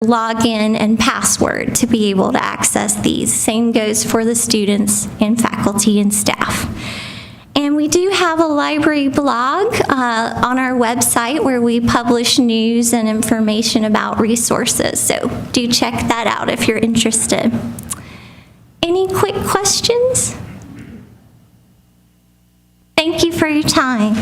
login and password to be able to access these. Same goes for the students and faculty and staff. And we do have a library blog on our website where we publish news and information about resources. So do check that out if you're interested. Any quick questions? Thank you for your time.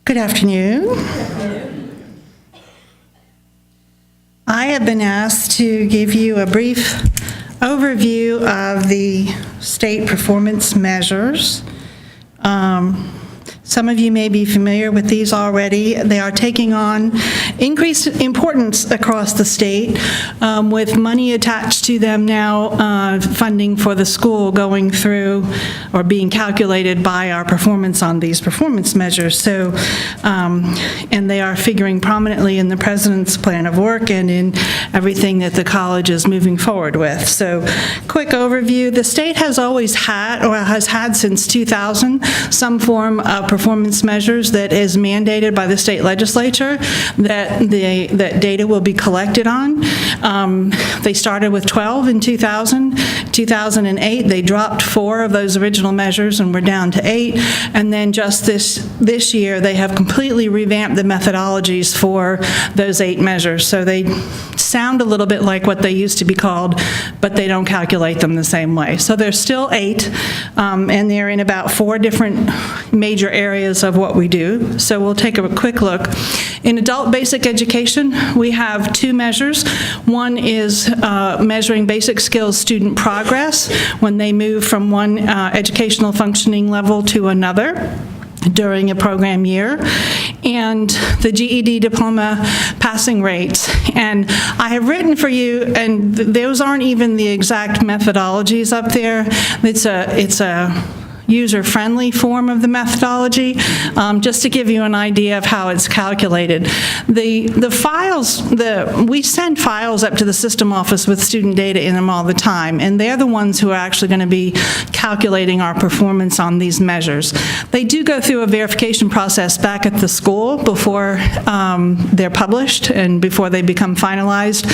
Good afternoon. I have been asked to give you a brief overview of the state performance measures. Some of you may be familiar with these already. They are taking on increased importance across the state, with money attached to them now, funding for the school going through or being calculated by our performance on these performance measures. So, and they are figuring prominently in the President's plan of work and in everything that the college is moving forward with. So, quick overview. The state has always had, or has had since 2000, some form of performance measures that is mandated by the state legislature that that data will be collected on. They started with 12 in 2000. 2008, they dropped 4 of those original measures and we're down to 8. And then just this year, they have completely revamped the methodologies for those 8 measures. So they sound a little bit like what they used to be called, but they don't calculate them the same way. So there's still 8, and they're in about 4 different major areas of what we do. So we'll take a quick look. In adult basic education, we have 2 measures. One is measuring basic skills student progress when they move from one educational functioning level to another during a program year, and the GED diploma passing rates. And I have written for you, and those aren't even the exact methodologies up there. It's a user-friendly form of the methodology, just to give you an idea of how it's calculated. The files, we send files up to the system office with student data in them all the time, and they're the ones who are actually going to be calculating our performance on these measures. They do go through a verification process back at the school before they're published and before they become finalized.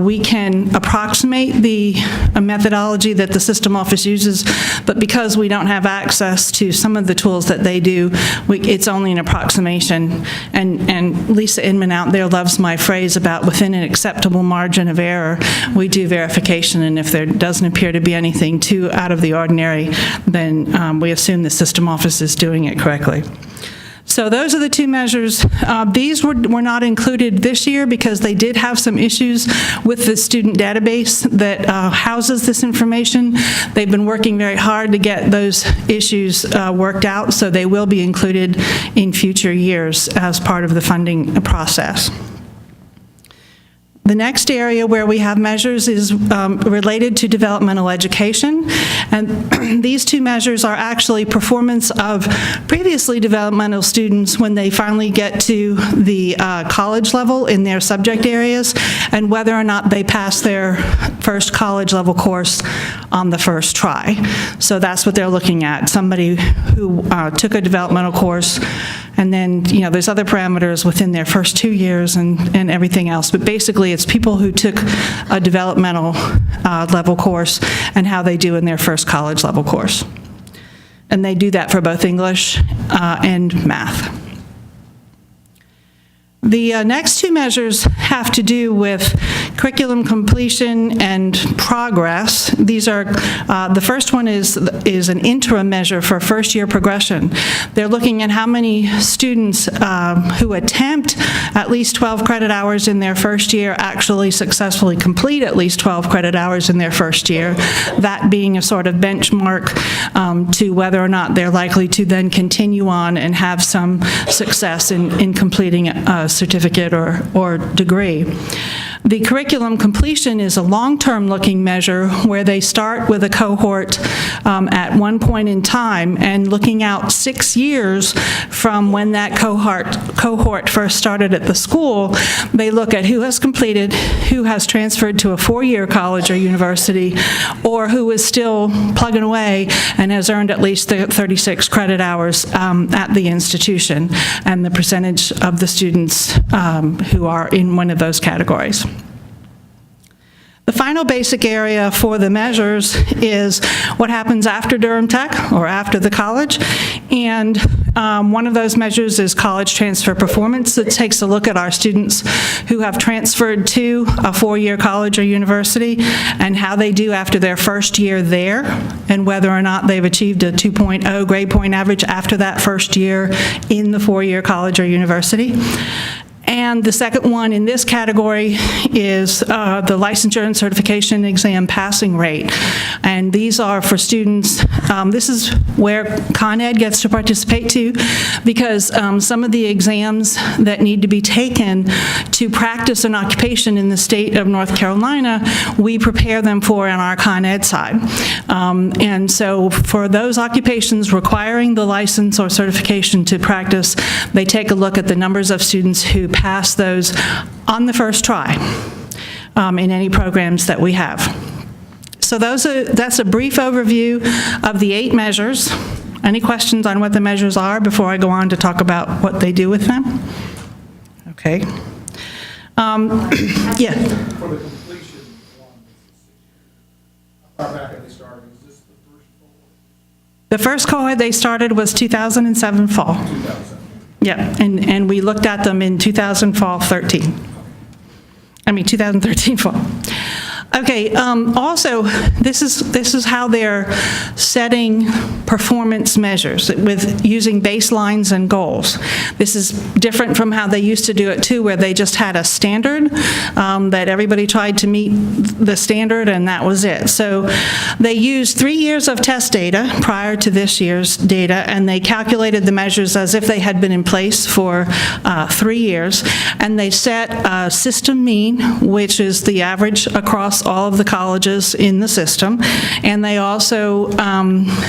We can approximate the methodology that the system office uses, but because we don't have access to some of the tools that they do, it's only an approximation. And Lisa Inman out there loves my phrase about within an acceptable margin of error. We do verification, and if there doesn't appear to be anything too out of the ordinary, then we assume the system office is doing it correctly. So those are the 2 measures. These were not included this year because they did have some issues with the student database that houses this information. They've been working very hard to get those issues worked out, so they will be included in future years as part of the funding process. The next area where we have measures is related to developmental education, and these 2 measures are actually performance of previously developmental students when they finally get to the college level in their subject areas, and whether or not they pass their first college level course on the first try. So that's what they're looking at, somebody who took a developmental course, and then, there's other parameters within their first 2 years and everything else. But basically, it's people who took a developmental level course and how they do in their first college level course. And they do that for both English and math. The next 2 measures have to do with curriculum completion and progress. These are, the first one is an interim measure for first-year progression. They're looking at how many students who attempt at least 12 credit hours in their first year actually successfully complete at least 12 credit hours in their first year, that being a sort of benchmark to whether or not they're likely to then continue on and have some success in completing a certificate or degree. The curriculum curriculum completion is a long-term looking measure where they start with a cohort at one point in time and looking out 6 years from when that cohort first started at the school. They look at who has completed, who has transferred to a 4-year college or university, or who is still plugging away and has earned at least 36 credit hours at the institution, and the percentage of the students who are in one of those categories. The final basic area for the measures is what happens after Durham Tech or after the college, and one of those measures is college transfer performance that takes a look at our students who have transferred to a 4-year college or university and how they do after their first year there, and whether or not they've achieved a 2.0 grade point average after that first year in the 4-year college or university. And the second one in this category is the licensure and certification exam passing rate. And these are for students, this is where Con Ed gets to participate too, because some of the exams that need to be taken to practice an occupation in the state of North Carolina, we prepare them for on our Con Ed side. And so for those occupations requiring the license or certification to practice, they take a look at the numbers of students who pass those on the first try in any programs that we have. So that's a brief overview of the 8 measures. Any questions on what the measures are before I go on to talk about what they do with them? Okay. Yeah. For the completion one, how far back have they started? Is this the first cohort? The first cohort they started was 2007 fall. 2000. Yeah, and we looked at them in 2013 fall. Okay, also, this is how they're setting performance measures with using baselines and goals. This is different from how they used to do it too, where they just had a standard that everybody tried to meet the standard and that was it. So they used 3 years of test data prior to this year's data, and they calculated the measures as if they had been in place for 3 years, and they set a system mean, which is the average across all of the colleges in the system, and they also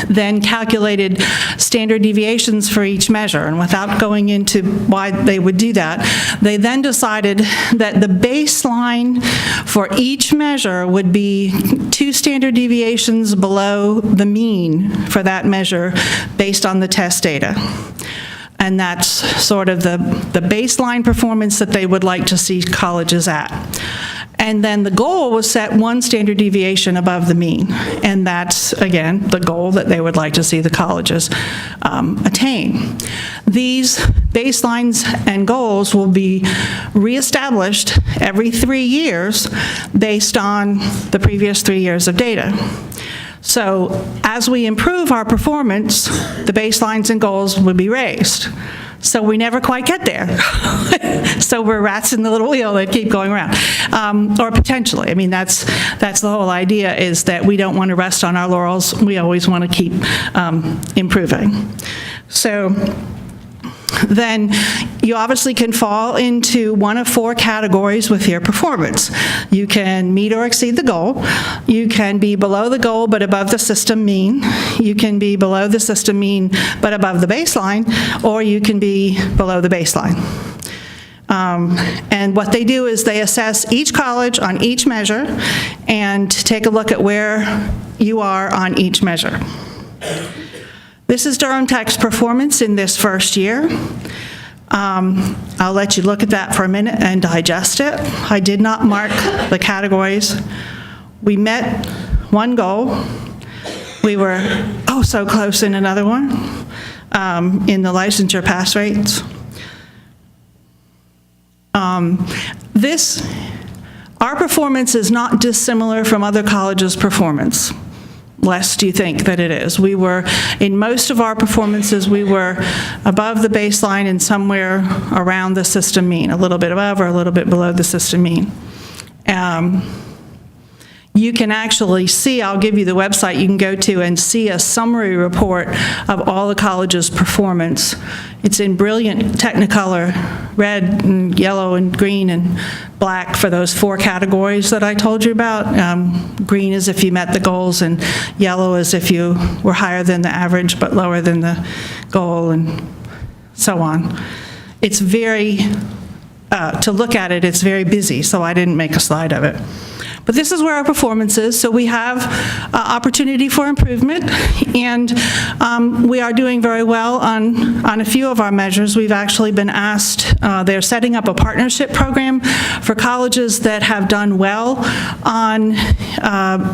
then calculated standard deviations for each measure. And without going into why they would do that, they then decided that the baseline for each measure would be 2 standard deviations below the mean for that measure based on the test data. And that's sort of the baseline performance that they would like to see colleges at. And then the goal was set 1 standard deviation above the mean. And that's, again, the goal that they would like to see the colleges attain. These baselines and goals will be reestablished every 3 years based on the previous 3 years of data. So as we improve our performance, the baselines and goals will be raised. So we never quite get there. So we're rats in the little wheel that keep going around. Or potentially. I mean, that's the whole idea, is that we don't want to rest on our laurels. We always want to keep improving. So then you obviously can fall into one of 4 categories with your performance. You can meet or exceed the goal. You can be below the goal but above the system mean. You can be below the system mean but above the baseline, or you can be below the baseline. And what they do is they assess each college on each measure and take a look at where you are on each measure. This is Durham Tech's performance in this first year. I'll let you look at that for a minute and digest it. I did not mark the categories. We met 1 goal. We were so close in another one, in the licensure pass rates. Our performance is not dissimilar from other colleges' performance, lest you think that it is. We were, in most of our performances, we were above the baseline and somewhere around the system mean, a little bit above or a little bit below the system mean. You can actually see, I'll give you the website you can go to and see a summary report of all the colleges' performance. It's in brilliant Technicolor red and yellow and green and black for those 4 categories that I told you about. Green is if you met the goals, and yellow is if you were higher than the average but lower than the goal, and so on. It's very, to look at it, it's very busy, so I didn't make a slide of it. But this is where our performance is, so we have opportunity for improvement, and we are doing very well on a few of our measures. We've actually been asked, they're setting up a partnership program for colleges that have done well on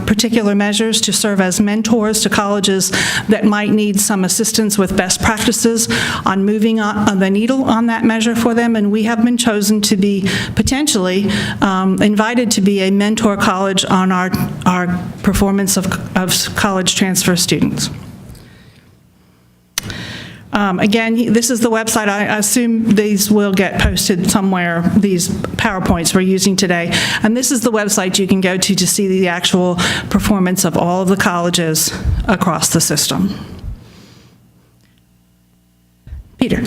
particular measures to serve as mentors to colleges that might need some assistance with best practices on moving on the needle on that measure for them, and we have been chosen to be potentially invited to be a mentor college on our performance of college transfer students. Again, this is the website. I assume these will get posted somewhere, these PowerPoints we're using today. And this is the website you can go to see the actual performance of all of the colleges across the system. Peter.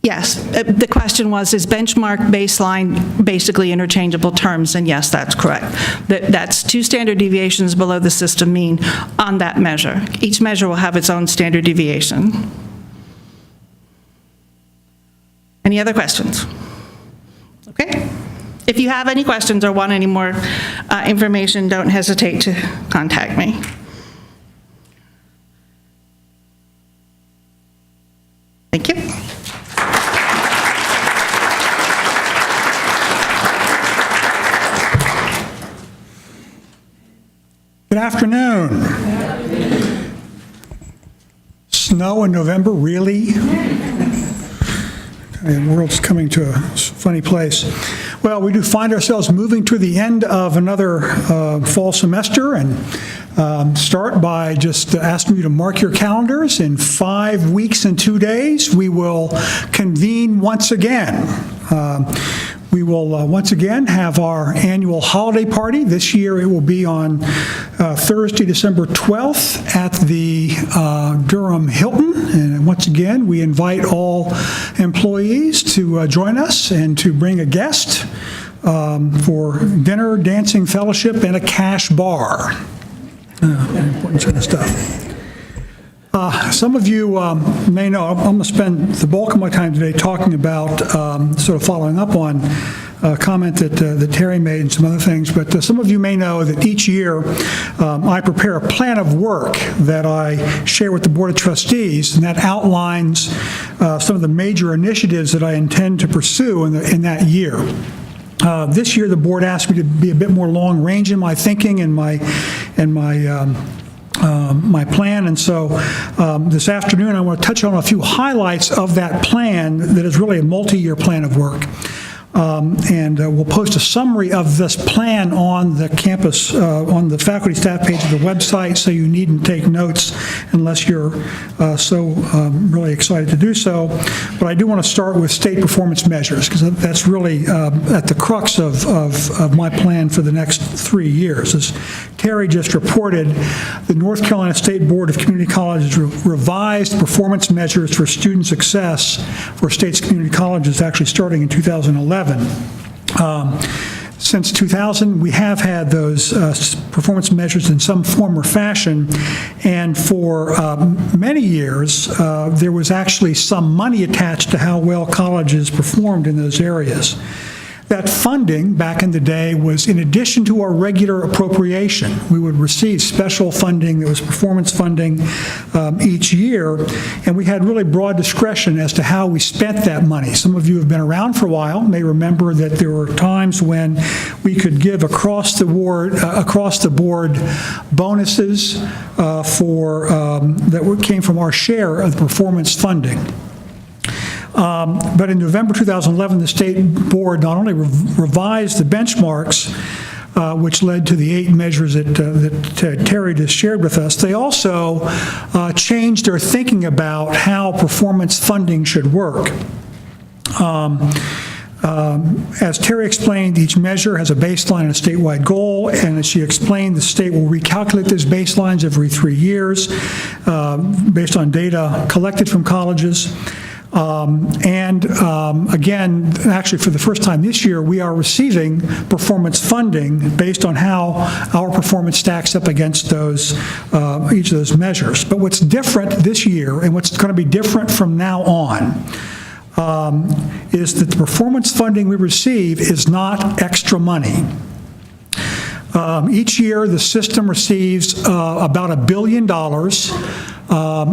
Yes, the question was, is benchmark, baseline basically interchangeable terms? And yes, that's correct. That's 2 standard deviations below the system mean on that measure. Each measure will have its own standard deviation. Any other questions? Okay. If you have any questions or want any more information, don't hesitate to contact me. Thank you. Good afternoon. Snow in November, really? The world's coming to a funny place. Well, we do find ourselves moving to the end of another fall semester, and start by just asking you to mark your calendars. In 5 weeks and 2 days, we will convene once again. We will once again have our annual holiday party. This year it will be on Thursday, December 12th at the Durham Hilton. And once again, we invite all employees to join us and to bring a guest for dinner, dancing, fellowship, and a cash bar. Important sort of stuff. Some of you may know, I'm going to spend the bulk of my time today talking about, sort of following up on a comment that Terry made and some other things, but some of you may know that each year I prepare a plan of work that I share with the Board of Trustees, and that outlines some of the major initiatives that I intend to pursue in that year. This year, the board asked me to be a bit more long-range in my thinking and my plan, and so this afternoon I want to touch on a few highlights of that plan that is really a multi-year plan of work. And we'll post a summary of this plan on the campus, on the faculty staff page of the website, so you needn't take notes unless you're really excited to do so. But I do want to start with state performance measures, because that's really at the crux of my plan for the next 3 years. As Terry just reported, the North Carolina State Board of Community Colleges revised performance measures for student success for state's community colleges actually starting in 2011. Since 2000, we have had those performance measures in some form or fashion, and for many years, there was actually some money attached to how well colleges performed in those areas. That funding, back in the day, was in addition to our regular appropriation. We would receive special funding that was performance funding each year, and we had really broad discretion as to how we spent that money. Some of you have been around for a while may remember that there were times when we could give across the board bonuses that came from our share of the performance funding. But in November 2011, the State Board not only revised the benchmarks, which led to the 8 measures that Terry just shared with us, they also changed their thinking about how performance funding should work. As Terry explained, each measure has a baseline and a statewide goal, and as she explained, the state will recalculate those baselines every 3 years based on data collected from colleges. Again, actually for the first time this year, we are receiving performance funding based on how our performance stacks up against those, each of those measures. But what's different this year, and what's going to be different from now on, is that the performance funding we receive is not extra money. Each year, the system receives about $1 billion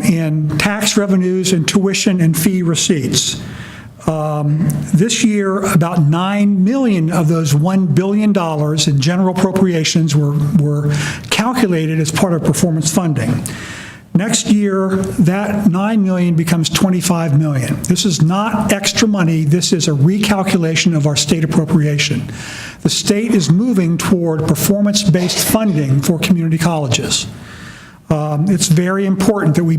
in tax revenues and tuition and fee receipts. This year, about $9 million of those $1 billion in general appropriations were calculated as part of performance funding. Next year, that $9 million becomes $25 million. This is not extra money. This is a recalculation of our state appropriation. The state is moving toward performance-based funding for community colleges. It's very important that we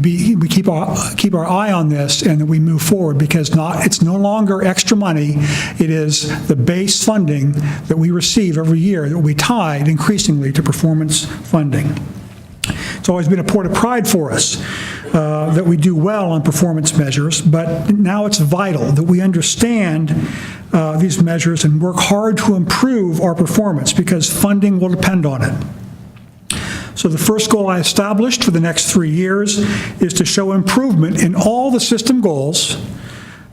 keep our eye on this and that we move forward, because it's no longer extra money. It is the base funding that we receive every year that will be tied increasingly to performance funding. It's always been a point of pride for us that we do well on performance measures, but now it's vital that we understand these measures and work hard to improve our performance, because funding will depend on it. So the first goal I established for the next 3 years is to show improvement in all the system goals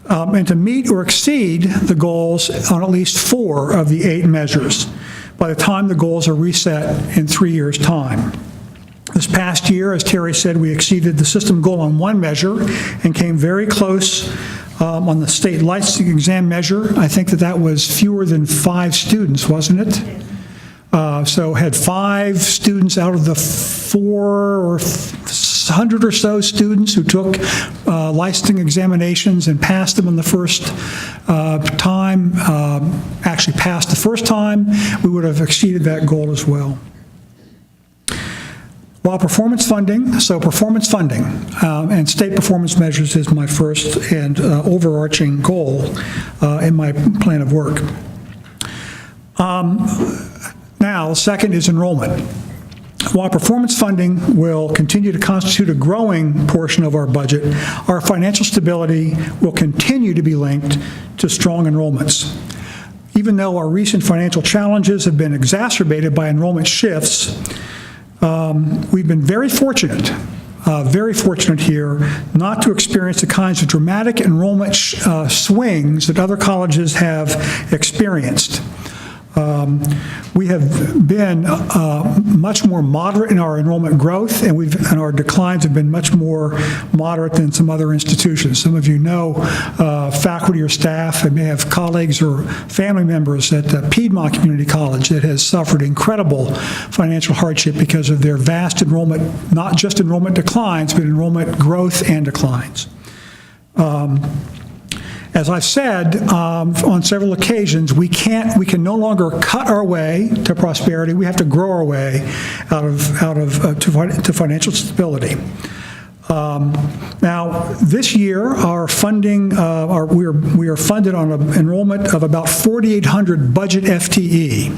and to meet or exceed the goals on at least 4 of the 8 measures by the time the goals are reset in 3 years' time. This past year, as Terry said, we exceeded the system goal on 1 measure and came very close on the state licensing exam measure. I think that was fewer than 5 students, wasn't it? So had 5 students out of the 400 or so students who took licensing examinations and passed them on the first time, actually passed the first time, we would have exceeded that goal as well. While performance funding and state performance measures is my first and overarching goal in my plan of work. Now, second is enrollment. While performance funding will continue to constitute a growing portion of our budget, our financial stability will continue to be linked to strong enrollments. Even though our recent financial challenges have been exacerbated by enrollment shifts, we've been very fortunate here not to experience the kinds of dramatic enrollment swings that other colleges have experienced. We have been much more moderate in our enrollment growth, and our declines have been much more moderate than some other institutions. Some of you know faculty or staff and may have colleagues or family members at Piedmont Community College that has suffered incredible financial hardship because of their vast enrollment, not just enrollment declines, but enrollment growth and declines. As I've said on several occasions, we can no longer cut our way to prosperity. We have to grow our way to financial stability. Now, this year, our funding, we are funded on an enrollment of about 4,800 budget FTE.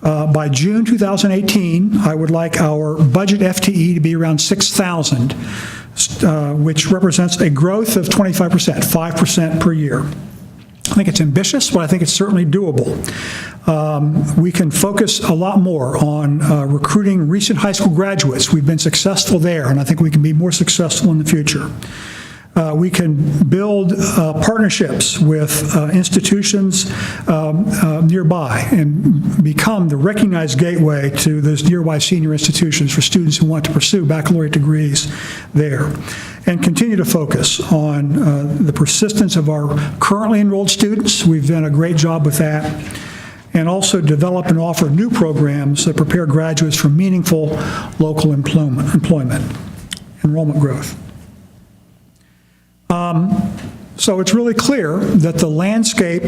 By June 2018, I would like our budget FTE to be around 6,000, which represents a growth of 25%, 5% per year. I think it's ambitious, but I think it's certainly doable. We can focus a lot more on recruiting recent high school graduates. We've been successful there, and I think we can be more successful in the future. We can build partnerships with institutions nearby and become the recognized gateway to those nearby senior institutions for students who want to pursue baccalaureate degrees there. And continue to focus on the persistence of our currently enrolled students. We've done a great job with that. And also develop and offer new programs that prepare graduates for meaningful local enrollment growth. So it's really clear that the landscape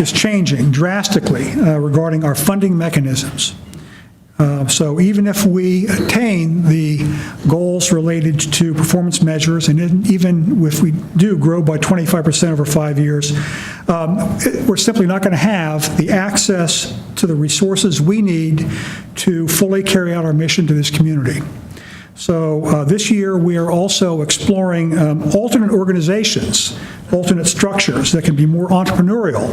is changing drastically regarding our funding mechanisms. So even if we attain the goals related to performance measures, and even if we do grow by 25% over 5 years, we're simply not going to have the access to the resources we need to fully carry out our mission to this community. So this year, we are also exploring alternate organizations, alternate structures that can be more entrepreneurial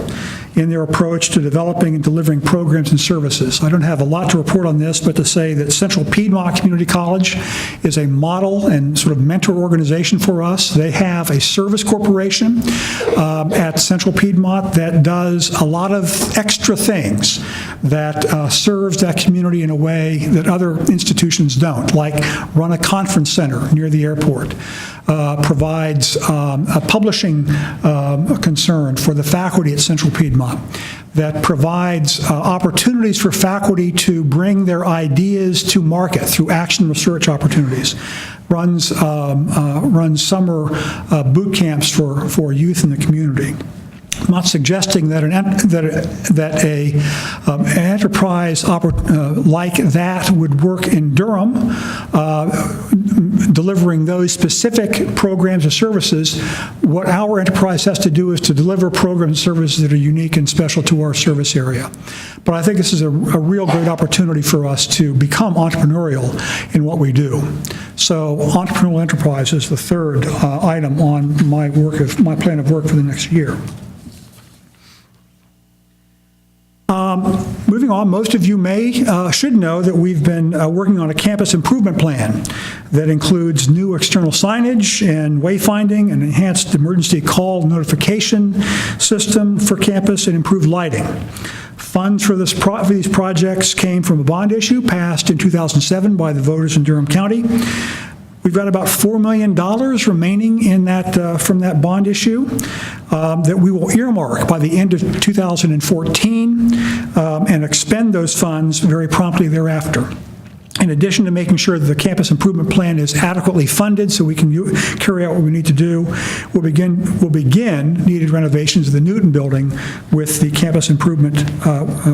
in their approach to developing and delivering programs and services. I don't have a lot to report on this, but to say that Central Piedmont Community College is a model and sort of mentor organization for us. They have a service corporation at Central Piedmont that does a lot of extra things that serves that community in a way that other institutions don't, like run a conference center near the airport, provides a publishing concern for the faculty at Central Piedmont, that provides opportunities for faculty to bring their ideas to market through action research opportunities, runs summer boot camps for youth in the community. I'm not suggesting that an enterprise like that would work in Durham, delivering those specific programs or services. What our enterprise has to do is to deliver programs and services that are unique and special to our service area. But I think this is a real great opportunity for us to become entrepreneurial in what we do. So entrepreneurial enterprise is the third item on my plan of work for the next year. Moving on, most of you should know that we've been working on a campus improvement plan that includes new external signage and wayfinding, an enhanced emergency call notification system for campus, and improved lighting. Funds for these projects came from a bond issue passed in 2007 by the voters in Durham County. We've got about $4 million remaining in that from that bond issue that we will earmark by the end of 2014 and expend those funds very promptly thereafter. In addition to making sure that the campus improvement plan is adequately funded so we can carry out what we need to do, we'll begin needed renovations of the Newton building with the campus improvement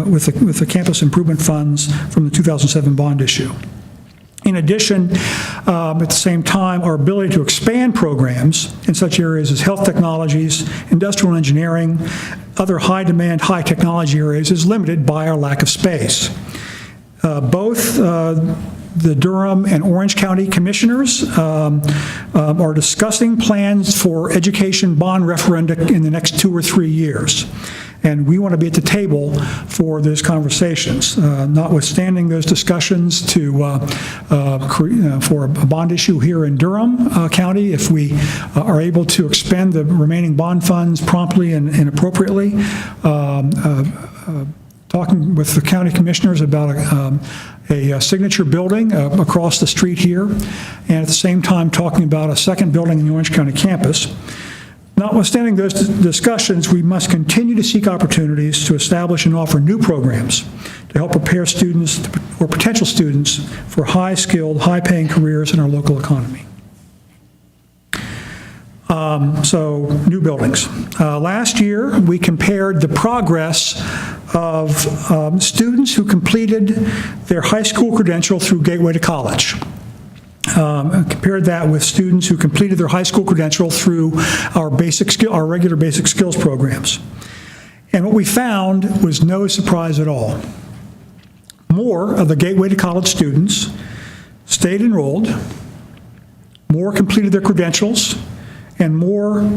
with the campus improvement funds from the 2007 bond issue. In addition, at the same time, our ability to expand programs in such areas as health technologies, industrial engineering, other high-demand, high-technology areas is limited by our lack of space. Both the Durham and Orange County commissioners are discussing plans for education bond referenda in the next 2 or 3 years. And we want to be at the table for those conversations. Notwithstanding those discussions for a bond issue here in Durham County, if we are able to expend the remaining bond funds promptly and appropriately, talking with the county commissioners about a signature building across the street here, and at the same time talking about a second building in the Orange County campus. Notwithstanding those discussions, we must continue to seek opportunities to establish and offer new programs to help prepare students or potential students for high-skilled, high-paying careers in our local economy. So, new buildings. Last year, we compared the progress of students who completed their high school credential through Gateway to College. Compared that with students who completed their high school credential through our regular basic skills programs. And what we found was no surprise at all. More of the Gateway to College students stayed enrolled, more completed their credentials, and more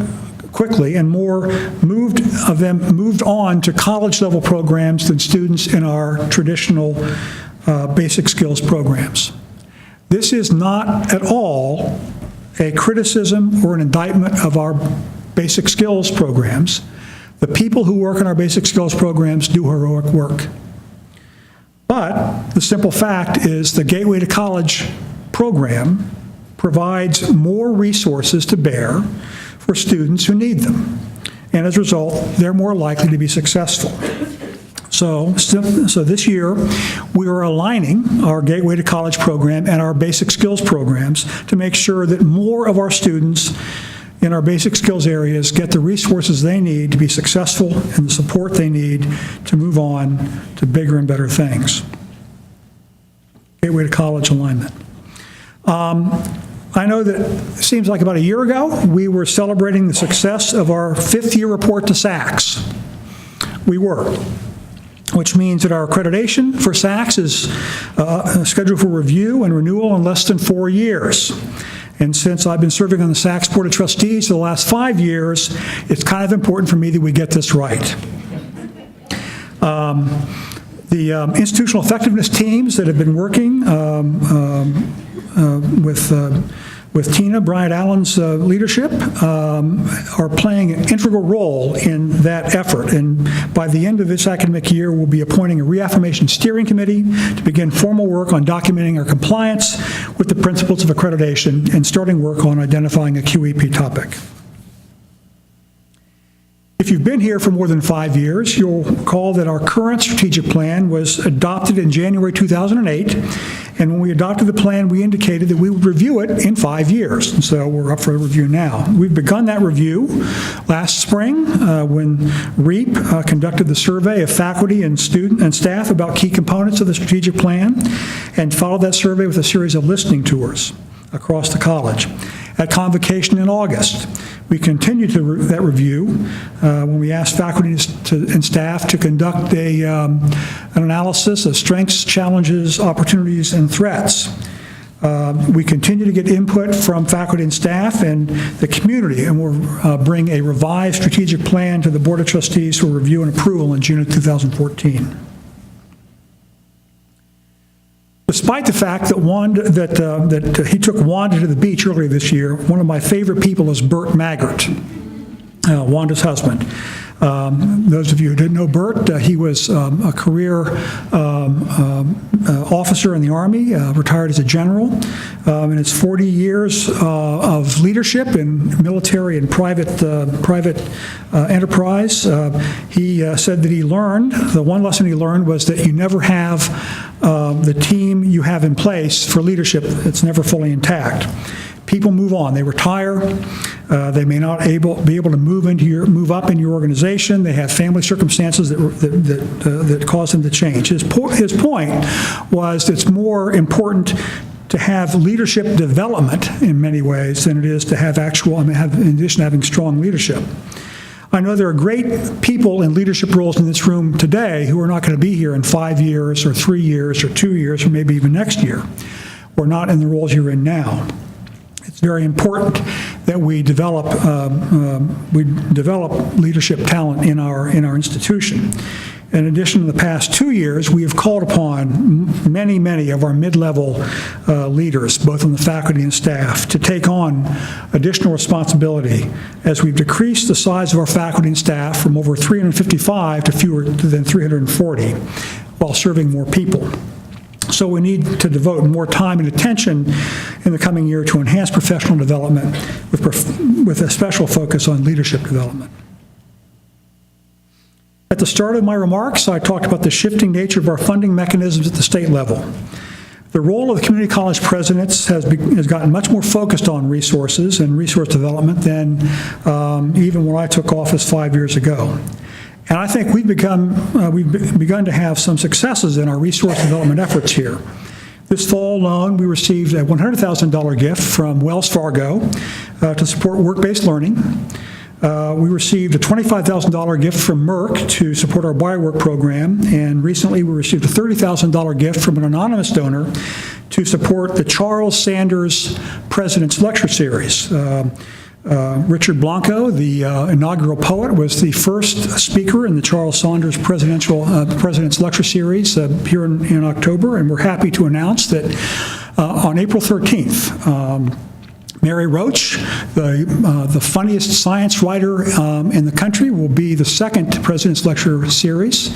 quickly, and more of them moved on to college-level programs than students in our traditional basic skills programs. This is not at all a criticism or an indictment of our basic skills programs. The people who work in our basic skills programs do heroic work. But the simple fact is the Gateway to College program provides more resources to bear for students who need them. And as a result, they're more likely to be successful. So this year, we are aligning our Gateway to College program and our basic skills programs to make sure that more of our students in our basic skills areas get the resources they need to be successful and the support they need to move on to bigger and better things. Gateway to College alignment. I know that it seems like about a year ago, we were celebrating the success of our 5th-year report to SACS. We were, which means that our accreditation for SACS is scheduled for review and renewal in less than 4 years. And since I've been serving on the SACS Board of Trustees for the last 5 years, it's kind of important for me that we get this right. The institutional effectiveness teams that have been working with Tina Bryant Allen's leadership are playing an integral role in that effort. And by the end of this academic year, we'll be appointing a reaffirmation steering committee to begin formal work on documenting our compliance with the principles of accreditation and starting work on identifying a QEP topic. If you've been here for more than 5 years, you'll recall that our current strategic plan was adopted in January 2008, and when we adopted the plan, we indicated that we would review it in 5 years, and so we're up for a review now. We've begun that review last spring when REAP conducted the survey of faculty and student and staff about key components of the strategic plan, and followed that survey with a series of listening tours across the college. At convocation in August, we continued that review when we asked faculty and staff to conduct an analysis of strengths, challenges, opportunities, and threats. We continue to get input from faculty and staff and the community, and we'll bring a revised strategic plan to the Board of Trustees for review and approval in June of 2014. Despite the fact that he took Wanda to the beach earlier this year, one of my favorite people is Burt Maggart, Wanda's husband. Those of you who didn't know Burt, he was a career officer in the Army, retired as a general. In his 40 years of leadership in military and private enterprise, he said that the one lesson he learned was that you never have the team you have in place for leadership, it's never fully intact. People move on. They retire. They may not be able to move up in your organization. They have family circumstances that cause them to change. His point was it's more important to have leadership development in many ways than it is to have in addition to having strong leadership. I know there are great people in leadership roles in this room today who are not going to be here in 5 years or 3 years or 2 years or maybe even next year, or not in the roles you're in now. It's very important that we develop leadership talent in our institution. In addition, in the past 2 years, we have called upon many of our mid-level leaders, both on the faculty and staff, to take on additional responsibility as we've decreased the size of our faculty and staff from over 355 to fewer than 340, while serving more people. So we need to devote more time and attention in the coming year to enhance professional development with a special focus on leadership development. At the start of my remarks, I talked about the shifting nature of our funding mechanisms at the state level. The role of the community college presidents has gotten much more focused on resources and resource development than even when I took office 5 years ago. And I think we've begun to have some successes in our resource development efforts here. This fall alone, we received a $100,000 gift from Wells Fargo to support work-based learning. We received a $25,000 gift from Merck to support our BioWork program, and recently we received a $30,000 gift from an anonymous donor to support the Charles Sanders President's Lecture Series. Richard Blanco, the inaugural poet, was the first speaker in the Charles Sanders President's Lecture Series here in October, and we're happy to announce that on April 13th, Mary Roach, the funniest science writer in the country, will be the second President's Lecture Series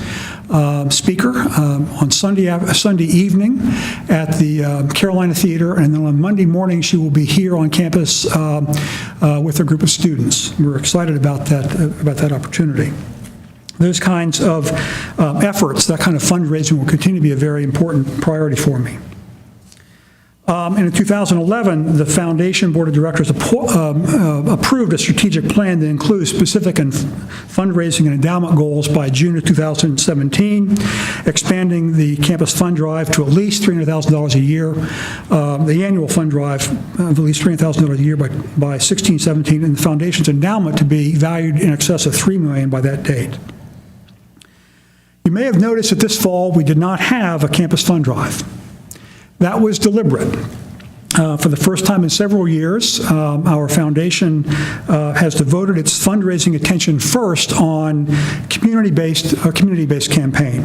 speaker on Sunday evening at the Carolina Theater, and then on Monday morning she will be here on campus with a group of students. We're excited about that opportunity. Those kinds of efforts, that kind of fundraising, will continue to be a very important priority for me. And in 2011, the Foundation Board of Directors approved a strategic plan that includes specific fundraising and endowment goals by June of 2017, expanding the campus fund drive to at least $300,000 a year, the annual fund drive of at least $300,000 a year by 16-17, and the foundation's endowment to be valued in excess of $3 million by that date. You may have noticed that this fall we did not have a campus fund drive. That was deliberate. For the first time in several years, our foundation has devoted its fundraising attention first on community-based campaign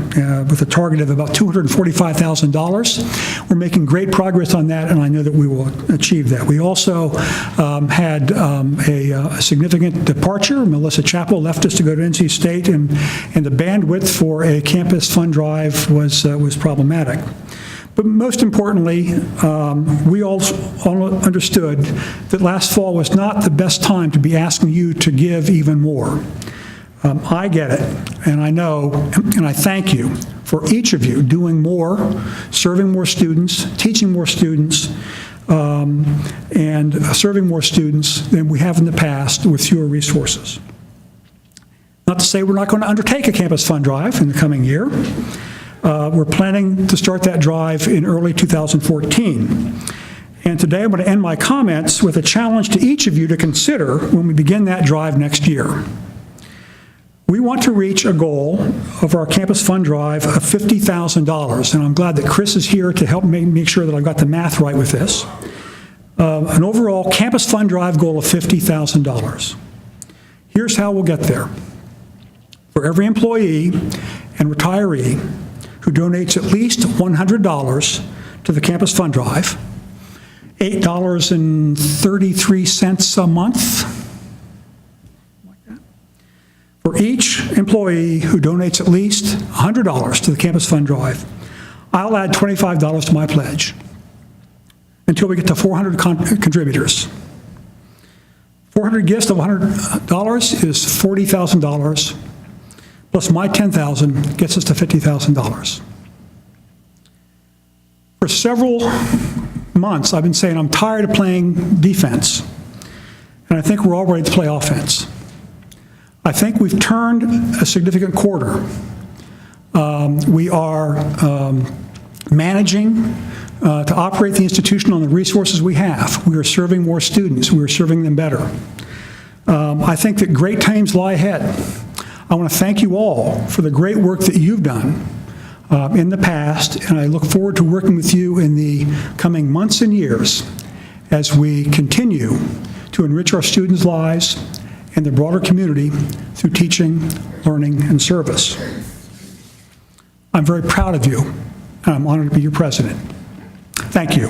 with a target of about $245,000. We're making great progress on that, and I know that we will achieve that. We also had a significant departure. Melissa Chappell left us to go to NC State, and the bandwidth for a campus fund drive was problematic. But most importantly, we all understood that last fall was not the best time to be asking you to give even more. I get it, and I know, and I thank you for each of you doing more, serving more students, teaching more students, and serving more students than we have in the past with fewer resources. Not to say we're not going to undertake a campus fund drive in the coming year. We're planning to start that drive in early 2014. And today I'm going to end my comments with a challenge to each of you to consider when we begin that drive next year. We want to reach a goal of our campus fund drive of $50,000, and I'm glad that Chris is here to help make sure that I've got the math right with this. An overall campus fund drive goal of $50,000. Here's how we'll get there. For every employee and retiree who donates at least $100 to the campus fund drive, $8.33 a month. For each employee who donates at least $100 to the campus fund drive, I'll add $25 to my pledge until we get to 400 contributors. 400 gifts of $100 is $40,000. Plus my $10,000 gets us to $50,000. For several months, I've been saying I'm tired of playing defense, and I think we're all ready to play offense. I think we've turned a significant quarter. We are managing to operate the institution on the resources we have. We are serving more students. We are serving them better. I think that great times lie ahead. I want to thank you all for the great work that you've done in the past, and I look forward to working with you in the coming months and years as we continue to enrich our students' lives and the broader community through teaching, learning, and service. I'm very proud of you, and I'm honored to be your president. Thank you.